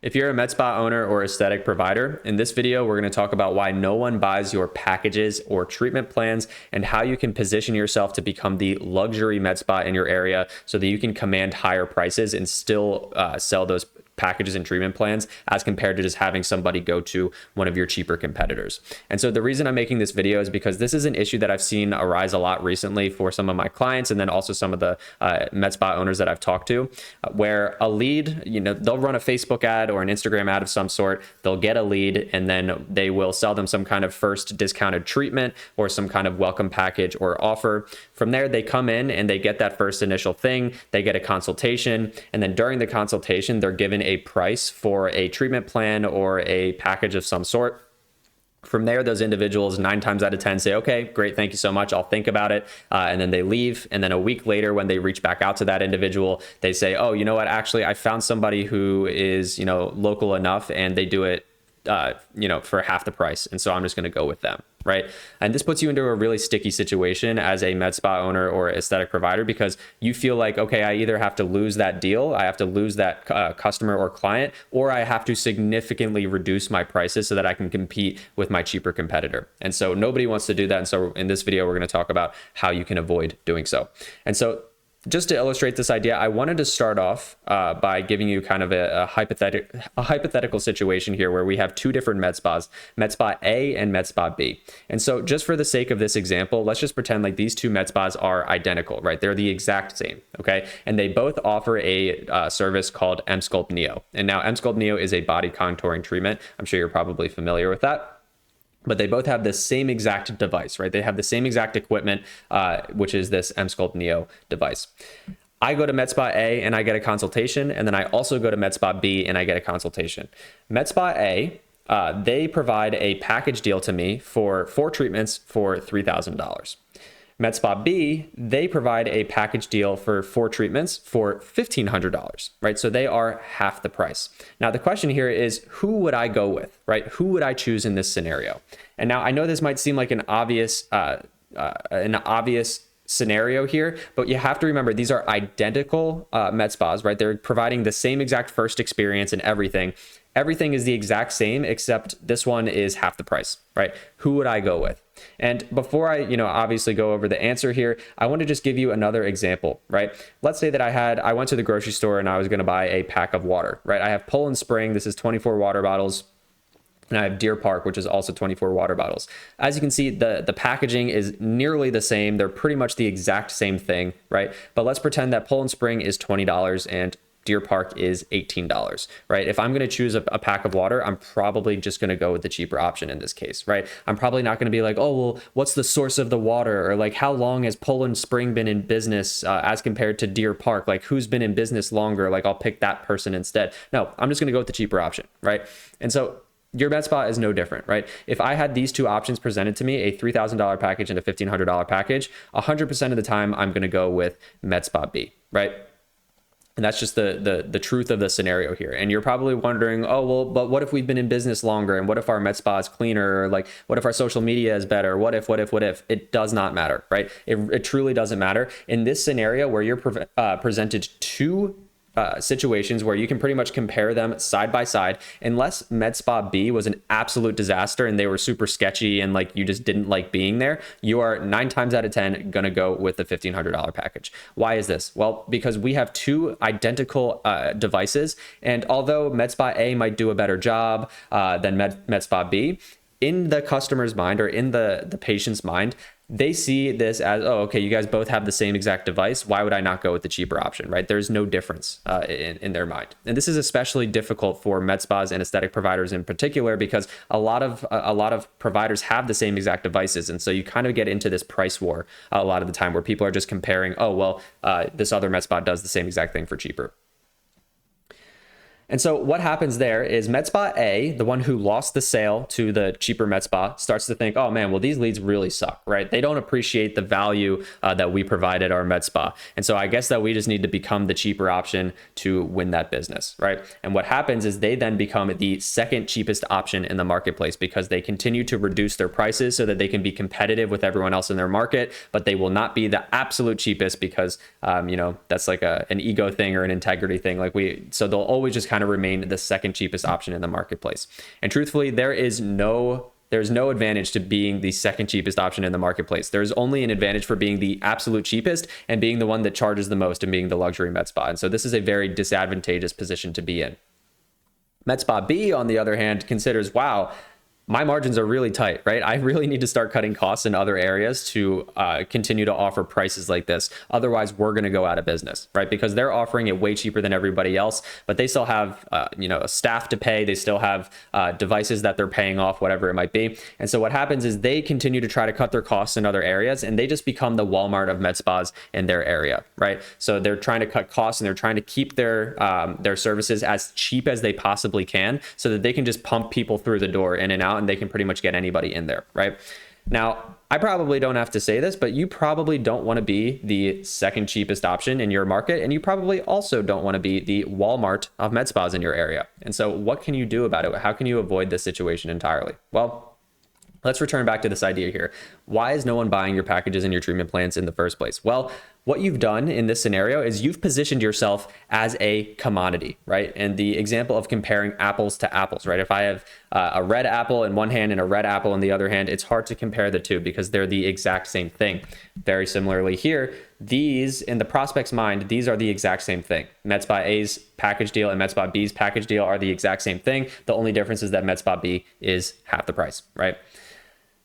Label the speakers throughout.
Speaker 1: If you're a med spa owner or aesthetic provider, in this video, we're going to talk about why no one buys your packages or treatment plans and how you can position yourself to become the luxury med spa in your area so that you can command higher prices and still sell those packages and treatment plans as compared to just having somebody go to one of your cheaper competitors. And so the reason I'm making this video is because this is an issue that I've seen arise a lot recently for some of my clients and then also some of the med spa owners that I've talked to, where a lead, they'll run a Facebook ad or an Instagram ad of some sort, they'll get a lead, and then they will sell them some kind of first discounted treatment or some kind of welcome package or offer. From there, they come in and they get that first initial thing, they get a consultation, and then during the consultation, they're given a price for a treatment plan or a package of some sort. From there, those individuals 9 times out of 10 say, okay, great, thank you so much, I'll think about it. And then they leave. And then a week later, when they reach back out to that individual, they say, oh, you know what, actually, I found somebody who is, local enough and they do it, for half the price. And so I'm just going to go with them. Right. And this puts you into a really sticky situation as a med spa owner or aesthetic provider, because you feel like, okay, I either have to lose that deal, I have to lose that customer or client, or I have to significantly reduce my prices so that I can compete with my cheaper competitor. And so nobody wants to do that. And so in this video, we're going to talk about how you can avoid doing so. And so just to illustrate this idea, I wanted to start off by giving you kind of a hypothetical situation here where we have two different med spas, Med Spa A and Med Spa B. And so just for the sake of this example, let's just pretend like these two med spas are identical, right? They're the exact same, okay? And they both offer a service called Emsculpt Neo. And now Emsculpt Neo is a body contouring treatment. I'm sure you're probably familiar with that. But they both have the same exact device, right? They have the same exact equipment, which is this Emsculpt Neo device. I go to Med Spa A and I get a consultation, and then I also go to Med Spa B and I get a consultation. Med Spa A, they provide a package deal to me for 4 treatments for $3,000. Med Spa B, they provide a package deal for 4 treatments for $1,500, right? So they are half the price. Now, the question here is, who would I go with, right? Who would I choose in this scenario? And now I know this might seem like an obvious scenario here, but you have to remember these are identical med spas, right? They're providing the same exact first experience and everything. Everything is the exact same, except this one is half the price, right? Who would I go with? And before I, obviously go over the answer here, I want to just give you another example, right? Let's say that I went to the grocery store and I was going to buy a pack of water, right? I have Poland Spring. This is 24 water bottles. And I have Deer Park, which is also 24 water bottles. As you can see, the packaging is nearly the same. They're pretty much the exact same thing, right? But let's pretend that Poland Spring is $20 and Deer Park is $18, right? If I'm going to choose a pack of water, I'm probably just going to go with the cheaper option in this case, right? I'm probably not going to be like, oh, well, what's the source of the water? Or like, how long has Poland Spring been in business as compared to Deer Park? Like, who's been in business longer? Like, I'll pick that person instead. No, I'm just going to go with the cheaper option, right? And so your med spa is no different, right? If I had these two options presented to me, a $3,000 package and a $1,500 package, 100% of the time, I'm going to go with Med Spa B, right? And that's just the truth of the scenario here. And you're probably wondering, oh, well, but what if we've been in business longer? And what if our med spa is cleaner? Or like, what if our social media is better? What if? It does not matter, right? It truly doesn't matter. In this scenario where you're presented two situations where you can pretty much compare them side by side, unless Med Spa B was an absolute disaster and they were super sketchy and like you just didn't like being there, you are 9 times out of 10 going to go with the $1,500 package. Why is this? Well, because we have two identical devices, and although Med Spa A might do a better job than Med Spa B, in the customer's mind or in the patient's mind, they see this as, oh, okay, you guys both have the same exact device. Why would I not go with the cheaper option, right? There's no difference in their mind. And this is especially difficult for med spas and aesthetic providers in particular, because a lot of providers have the same exact devices. And so you kind of get into this price war a lot of the time where people are just comparing, oh, well, this other med spa does the same exact thing for cheaper. And so what happens there is Med Spa A, the one who lost the sale to the cheaper med spa, starts to think, oh man, well, these leads really suck, right? They don't appreciate the value that we provide at our med spa. And so I guess that we just need to become the cheaper option to win that business, right? And what happens is they then become the second cheapest option in the marketplace because they continue to reduce their prices so that they can be competitive with everyone else in their market, but they will not be the absolute cheapest because, that's like an ego thing or an integrity thing. So they'll always just kind kind of remain the second cheapest option in the marketplace. And truthfully, there's no advantage to being the second cheapest option in the marketplace. There's only an advantage for being the absolute cheapest and being the one that charges the most and being the luxury med spa. And so this is a very disadvantageous position to be in. Med Spa B, on the other hand, considers, wow, my margins are really tight, right? I really need to start cutting costs in other areas to continue to offer prices like this. Otherwise, we're going to go out of business, right? Because they're offering it way cheaper than everybody else, but they still have, a staff to pay. They still have devices that they're paying off, whatever it might be. And so what happens is they continue to try to cut their costs in other areas, and they just become the Walmart of med spas in their area, right? So they're trying to cut costs and they're trying to keep their services as cheap as they possibly can so that they can just pump people through the door in and out, and they can pretty much get anybody in there, right? Now, I probably don't have to say this, but you probably don't want to be the second cheapest option in your market, and you probably also don't want to be the Walmart of med spas in your area. And so what can you do about it? How can you avoid this situation entirely? Well, let's return back to this idea here. Why is no one buying your packages and your treatment plans in the first place? Well, what you've done in this scenario is you've positioned yourself as a commodity, right? And the example of comparing apples to apples, right? If I have a red apple in one hand and a red apple in the other hand, it's hard to compare the two because they're the exact same thing. Very similarly here, these, in the prospect's mind, these are the exact same thing. Med Spa A's package deal and Med Spa B's package deal are the exact same thing. The only difference is that Med Spa B is half the price, right?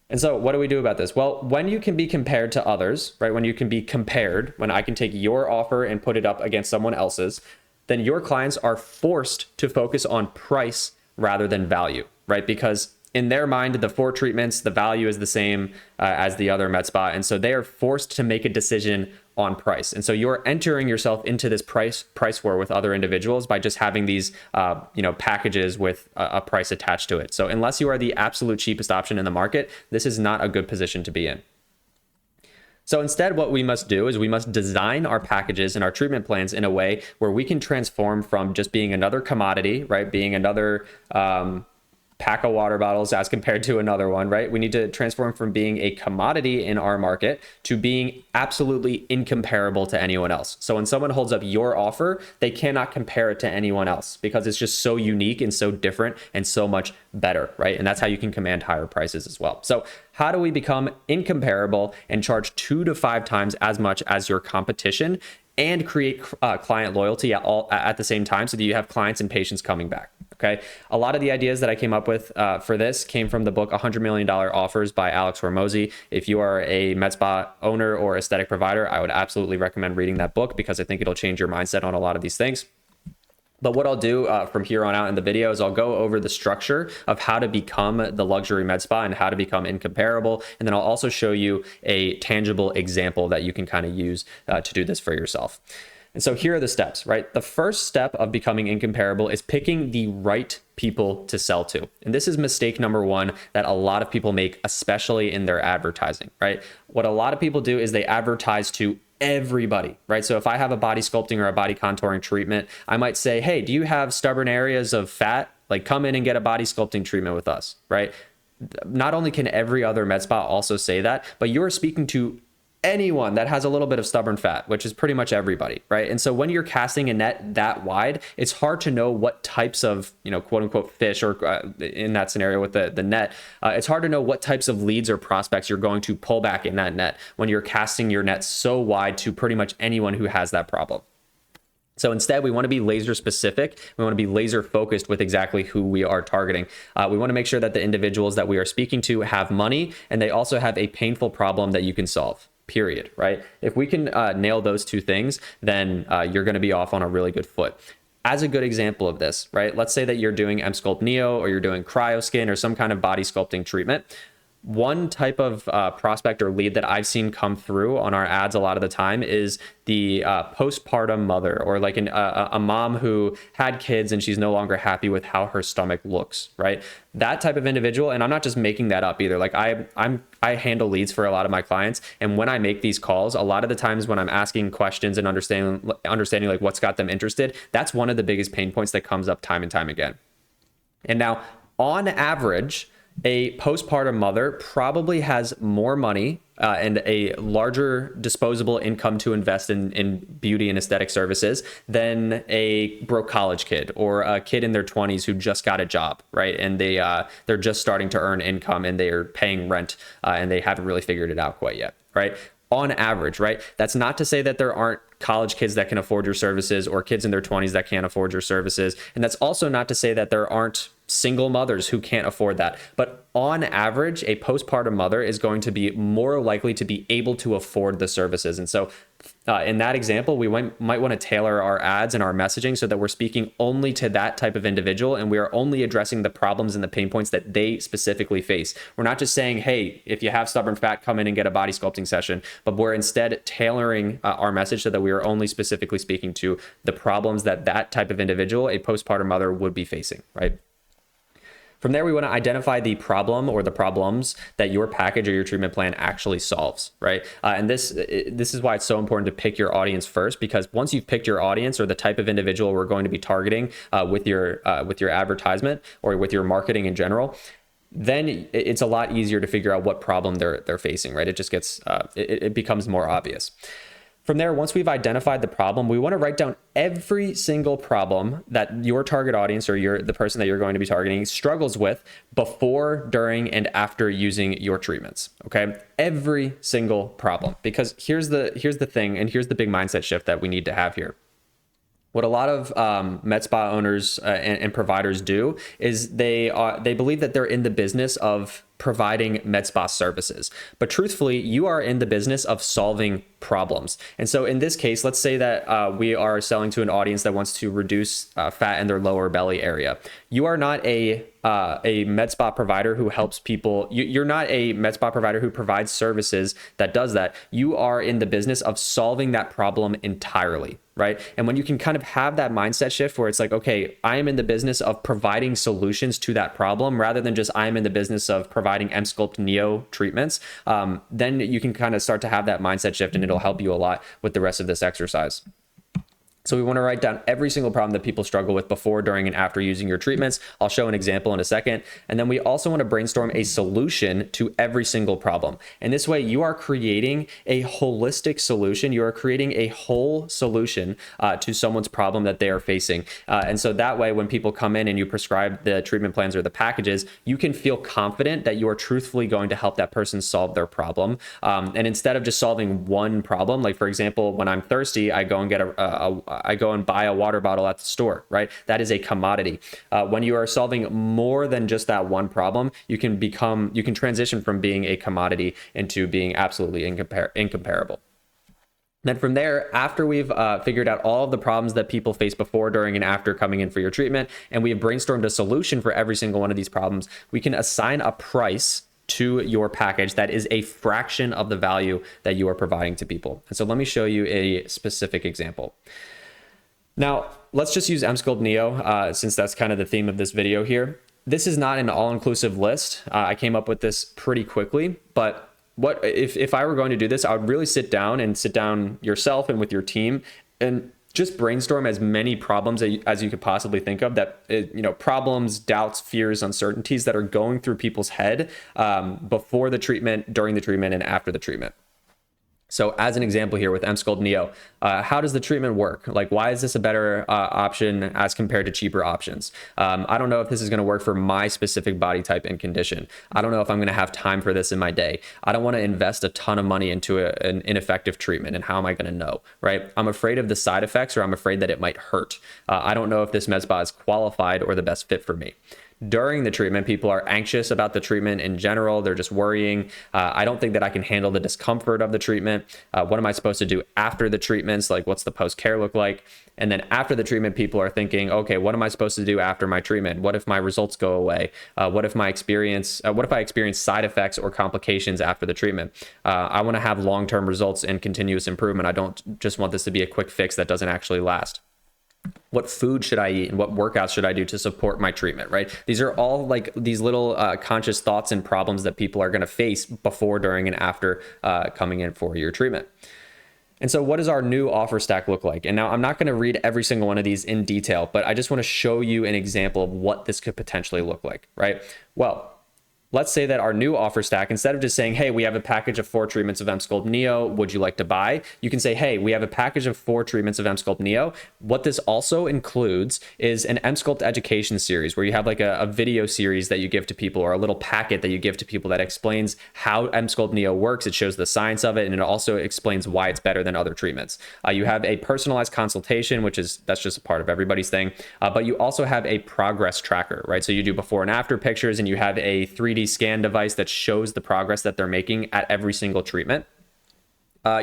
Speaker 1: And so what do we do about this? Well, when you can be compared to others, right? When you can be compared, when I can take your offer and put it up against someone else's, then your clients are forced to focus on price rather than value, right? Because in their mind, the 4 treatments, the value is the same as the other med spa. And so they are forced to make a decision on price. And so you're entering yourself into this price war with other individuals by just having these packages with a price attached to it. So unless you are the absolute cheapest option in the market, this is not a good position to be in. So instead, what we must do is we must design our packages and our treatment plans in a way where we can transform from just being another commodity, right? Being another pack of water bottles as compared to another one, right? We need to transform from being a commodity in our market to being absolutely incomparable to anyone else. So when someone holds up your offer, they cannot compare it to anyone else because it's just so unique and so different and so much better, right? And that's how you can command higher prices as well. So how do we become incomparable and charge 2 to 5 times as much as your competition and create client loyalty at the same time so that you have clients and patients coming back? Okay. A lot of the ideas that I came up with for this came from the book $100 Million Offers by Alex Hormozi. If you are a med spa owner or aesthetic provider, I would absolutely recommend reading that book because I think it'll change your mindset on a lot of these things. But what I'll do from here on out in the video is I'll go over the structure of how to become the luxury med spa and how to become incomparable. And then I'll also show you a tangible example that you can kind of use to do this for yourself. And so here are the steps, right? The first step of becoming incomparable is picking the right people to sell to. And this is mistake number 1 that a lot of people make, especially in their advertising, right? What a lot of people do is they advertise to everybody, right? So if I have a body sculpting or a body contouring treatment, I might say, hey, do you have stubborn areas of fat? Like come in and get a body sculpting treatment with us, right? Not only can every other med spa also say that, but you're speaking to anyone that has a little bit of stubborn fat, which is pretty much everybody, right? And so when you're casting a net that wide, it's hard to know what types of, quote unquote fish, or in that scenario with the net, it's hard to know what types of leads or prospects you're going to pull back in that net when you're casting your net so wide to pretty much anyone who has that problem. So instead, we want to be laser specific. We want to be laser focused with exactly who we are targeting. We want to make sure that the individuals that we are speaking to have money and they also have a painful problem that you can solve. Period, right? If we can nail those 2 things, then you're going to be off on a really good foot. As a good example of this, right? Let's say that you're doing Emsculpt Neo or you're doing CryoSkin or some kind of body sculpting treatment. One type of prospect or lead that I've seen come through on our ads a lot of the time is the postpartum mother, or like a mom who had kids and she's no longer happy with how her stomach looks, right? That type of individual, and I'm not just making that up either. Like I handle leads for a lot of my clients, and when I make these calls, a lot of the times when I'm asking questions and understanding like what's got them interested, that's one of the biggest pain points that comes up time and time again. And now, on average, A postpartum mother probably has more money and a larger disposable income to invest in beauty and aesthetic services than a broke college kid or a kid in their 20s who just got a job, right? And they're just starting to earn income and they are paying rent and they haven't really figured it out quite yet, right? On average, right? That's not to say that there aren't college kids that can afford your services or kids in their 20s that can't afford your services. And that's also not to say that there aren't single mothers who can't afford that. But on average, a postpartum mother is going to be more likely to be able to afford the services. And so in that example, we might want to tailor our ads and our messaging so that we're speaking only to that type of individual and we are only addressing the problems and the pain points that they specifically face. We're not just saying, hey, if you have stubborn fat, come in and get a body sculpting session, but we're instead tailoring our message so that we are only specifically speaking to the problems that that type of individual, a postpartum mother, would be facing, right? From there, we want to identify the problem or the problems that your package or your treatment plan actually solves, right? And this is why it's so important to pick your audience first, because once you've picked your audience or the type of individual we're going to be targeting with your advertisement or with your marketing in general, then it's a lot easier to figure out what problem they're facing, right? It just gets it becomes more obvious. From there, once we've identified the problem, we want to write down every single problem that your target audience or the person that you're going to be targeting struggles with before, during, and after using your treatments. Okay, every single problem. Because here's the thing, and here's the big mindset shift that we need to have here. What a lot of med spa owners and providers do is they believe that they're in the business of providing med spa services. But truthfully, you are in the business of solving problems. And so in this case, let's say that we are selling to an audience that wants to reduce fat in their lower belly area. You are not a med spa provider who helps people. You're not a med spa provider who provides services that does that. You are in the business of solving that problem entirely, right? And when you can kind of have that mindset shift where it's like, okay, I am in the business of providing solutions to that problem rather than just I am in the business of providing Emsculpt Neo treatments, then you can kind of start to have that mindset shift and it'll help you a lot with the rest of this exercise. So we want to write down every single problem that people struggle with before, during, and after using your treatments. I'll show an example in a second. And then we also want to brainstorm a solution to every single problem. And this way you are creating a holistic solution. You are creating a whole solution to someone's problem that they are facing. And so that way, when people come in and you prescribe the treatment plans or the packages, you can feel confident that you are truthfully going to help that person solve their problem. And instead of just solving one problem, like for example, when I'm thirsty, I go and get I go and buy a water bottle at the store, right? That is a commodity. When you are solving more than just that one problem, you can transition from being a commodity into being absolutely incomparable. Then from there, after we've figured out all of the problems that people face before, during, and after coming in for your treatment, and we have brainstormed a solution for every single one of these problems, we can assign a price to your package that is a fraction of the value that you are providing to people. And so let me show you a specific example. Now, let's just use Emsculpt Neo since that's kind of the theme of this video here. This is not an all-inclusive list. I came up with this pretty quickly, but what if I were going to do this, I would really sit down yourself and with your team and just brainstorm as many problems as you could possibly think of, problems, doubts, fears, uncertainties that are going through people's head before the treatment, during the treatment, and after the treatment. So as an example here with Emsculpt Neo, how does the treatment work? Like, why is this a better option as compared to cheaper options? I don't know if this is going to work for my specific body type and condition. I don't know if I'm going to have time for this in my day. I don't want to invest a ton of money into an ineffective treatment, and how am I going to know, right? I'm afraid of the side effects, or I'm afraid that it might hurt. I don't know if this med spa is qualified or the best fit for me. During the treatment, people are anxious about the treatment in general. They're just worrying. I don't think that I can handle the discomfort of the treatment. What am I supposed to do after the treatments? Like, what's the post-care look like? And then after the treatment, people are thinking, okay, what am I supposed to do after my treatment? What if my results go away? What if I experience side effects or complications after the treatment? I want to have long-term results and continuous improvement. I don't just want this to be a quick fix that doesn't actually last. What food should I eat and what workouts should I do to support my treatment, right? These are all like these little conscious thoughts and problems that people are going to face before, during, and after coming in for your treatment. And so what does our new offer stack look like? And now I'm not going to read every single one of these in detail, but I just want to show you an example of what this could potentially look like, right? Well, let's say that our new offer stack, instead of just saying, hey, we have a package of 4 treatments of Emsculpt Neo, would you like to buy? You can say, hey, we have a package of 4 treatments of Emsculpt Neo. What this also includes is an Emsculpt education series where you have like a video series that you give to people, or a little packet that you give to people that explains how Emsculpt Neo works. It shows the science of it, and it also explains why it's better than other treatments. You have a personalized consultation, that's just a part of everybody's thing. But you also have a progress tracker, right? So you do before and after pictures, and you have a 3D scan device that shows the progress that they're making at every single treatment.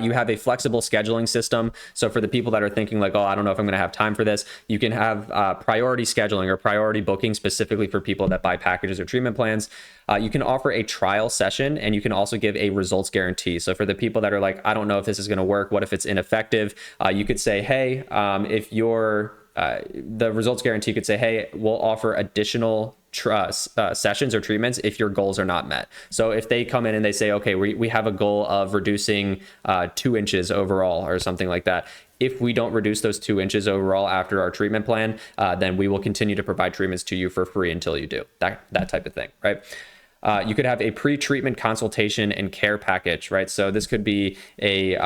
Speaker 1: You have a flexible scheduling system. So for the people that are thinking like, oh, I don't know if I'm going to have time for this, you can have priority scheduling or priority booking specifically for people that buy packages or treatment plans. You can offer a trial session, and you can also give a results guarantee. So for the people that are like, I don't know if this is going to work, what if it's ineffective? You could say, hey, if you're the results guarantee could say, hey, we'll offer additional sessions or treatments if your goals are not met. So if they come in and they say, okay, we have a goal of reducing 2 inches overall or something like that. If we don't reduce those 2 inches overall after our treatment plan, then we will continue to provide treatments to you for free until you do that type of thing, right? You could have a pre-treatment consultation and care package, right? So this could be a,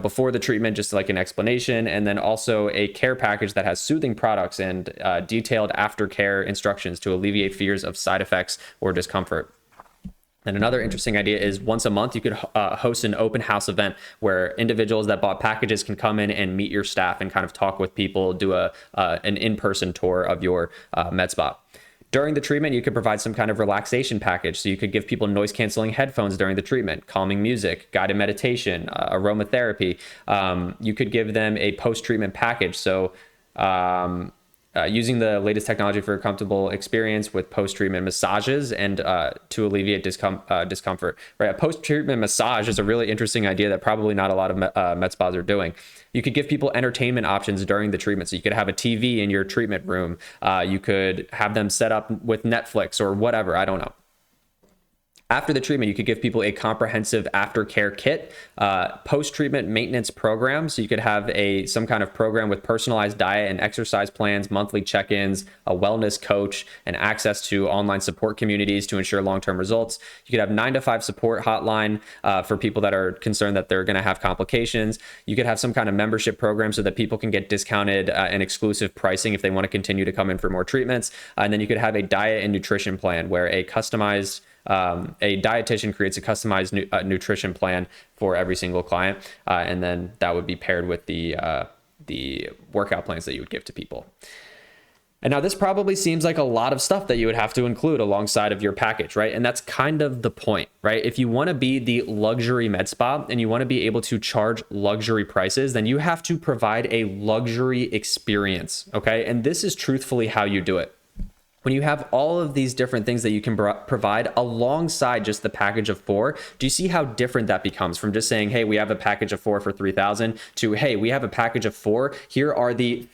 Speaker 1: before the treatment, just like an explanation, and then also a care package that has soothing products and detailed aftercare instructions to alleviate fears of side effects or discomfort. And another interesting idea is once a month, you could host an open house event where individuals that bought packages can come in and meet your staff and kind of talk with people, do an in-person tour of your med spa. During the treatment, you could provide some kind of relaxation package. So you could give people noise canceling headphones during the treatment, calming music, guided meditation, aromatherapy. You could give them a post-treatment package. So using the latest technology for a comfortable experience with post-treatment massages and to alleviate discomfort. Right, a post-treatment massage is a really interesting idea that probably not a lot of med spas are doing. You could give people entertainment options during the treatment. So you could have a TV in your treatment room. You could have them set up with Netflix or whatever, I don't know. After the treatment, you could give people a comprehensive aftercare kit, post-treatment maintenance program. So you could have some kind of program with personalized diet and exercise plans, monthly check-ins, a wellness coach, and access to online support communities to ensure long-term results. You could have 9-to-5 support hotline for people that are concerned that they're going to have complications. You could have some kind of membership program so that people can get discounted and exclusive pricing if they want to continue to come in for more treatments. And then you could have a diet and nutrition plan where a dietitian creates a customized nutrition plan for every single client, and then that would be paired with the workout plans that you would give to people. And now this probably seems like a lot of stuff that you would have to include alongside of your package, right? And that's kind of the point, right? If you want to be the luxury med spa and you want to be able to charge luxury prices, then you have to provide a luxury experience, okay? And this is truthfully how you do it. When you have all of these different things that you can provide alongside just the package of 4, do you see how different that becomes from just saying, hey, we have a package of 4 for $3,000 to, hey, we have a package of 4. Here are the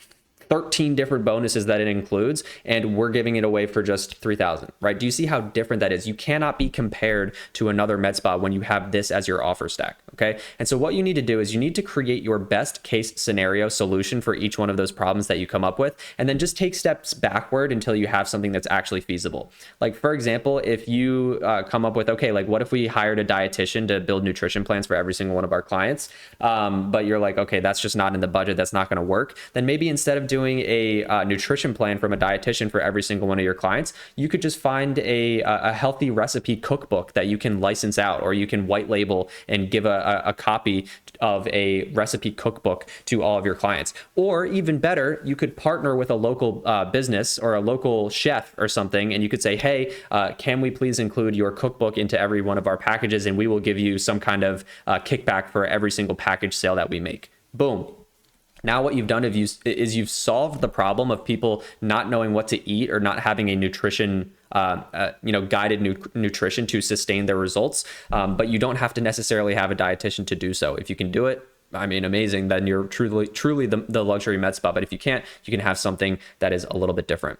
Speaker 1: 13 different bonuses that it includes, and we're giving it away for just $3,000, right? Do you see how different that is? You cannot be compared to another med spa when you have this as your offer stack, okay? And so what you need to do is you need to create your best case scenario solution for each one of those problems that you come up with, and then just take steps backward until you have something that's actually feasible. Like, for example, if you come up with, okay, like what if we hired a dietitian to build nutrition plans for every single one of our clients, but you're like, okay, that's just not in the budget, that's not gonna work, then maybe instead of doing a nutrition plan from a dietitian for every single one of your clients, you could just find a healthy recipe cookbook that you can license out, or you can white label and give a copy of a recipe cookbook to all of your clients. Or even better, you could partner with a local business or a local chef or something, and you could say, hey, can we please include your cookbook into every one of our packages, and we will give you some kind of kickback for every single package sale that we make. Boom. Now what you've done is you've solved the problem of people not knowing what to eat or not having a nutrition, guided nutrition to sustain their results. But you don't have to necessarily have a dietitian to do so. If you can do it, I mean, amazing, then you're truly the luxury med spa. But if you can't, you can have something that is a little bit different.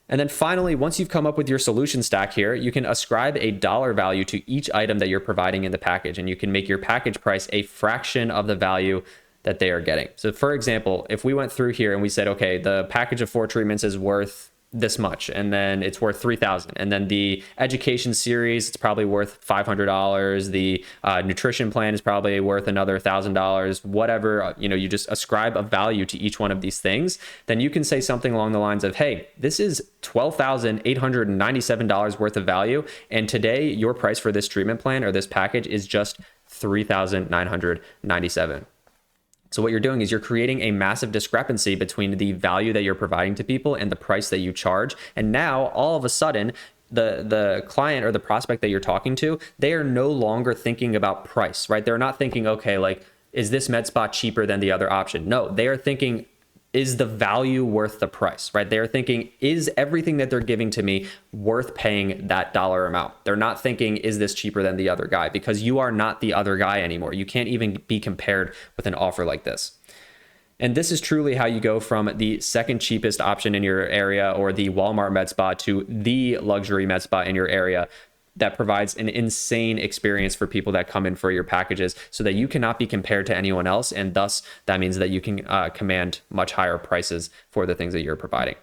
Speaker 1: And then finally, once you've come up with your solution stack here, you can ascribe a dollar value to each item that you're providing in the package, and you can make your package price a fraction of the value that they are getting. So for example, if we went through here and we said, okay, the package of 4 treatments is worth this much, and then it's worth 3,000. And then the education series, it's probably worth $500. The nutrition plan is probably worth another $1,000. Whatever, you just ascribe a value to each one of these things. Then you can say something along the lines of, hey, this is $12,897 worth of value, and today your price for this treatment plan or this package is just $3,997. So what you're doing is you're creating a massive discrepancy between the value that you're providing to people and the price that you charge. And now all of a sudden, the client or the prospect that you're talking to, they are no longer thinking about price, right? They're not thinking, okay, like, is this med spa cheaper than the other option? No, they are thinking, is the value worth the price, right? They're thinking, is everything that they're giving to me worth paying that dollar amount? They're not thinking, is this cheaper than the other guy? Because you are not the other guy anymore. You can't even be compared with an offer like this. And this is truly how you go from the second cheapest option in your area or the Walmart med spa to the luxury med spa in your area that provides an insane experience for people that come in for your packages, so that you cannot be compared to anyone else. And thus that means that you can command much higher prices for the things that you're providing.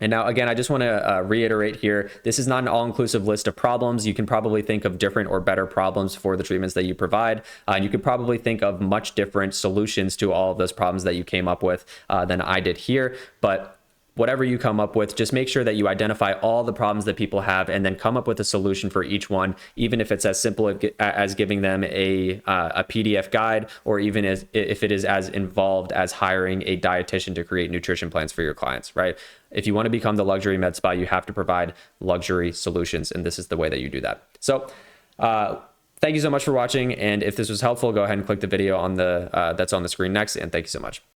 Speaker 1: And now, again, I just want to reiterate here, this is not an all-inclusive list of problems. You can probably think of different or better problems for the treatments that you provide. And you could probably think of much different solutions to all of those problems that you came up with than I did here. But whatever you come up with, just make sure that you identify all the problems that people have and then come up with a solution for each one, even if it's as simple as giving them a PDF guide, or even if it is as involved as hiring a dietitian to create nutrition plans for your clients, right? If you want to become the luxury med spa, you have to provide luxury solutions, and this is the way that you do that. So thank you so much for watching, and if this was helpful, go ahead and click the video on the that's on the screen next, and thank you so much.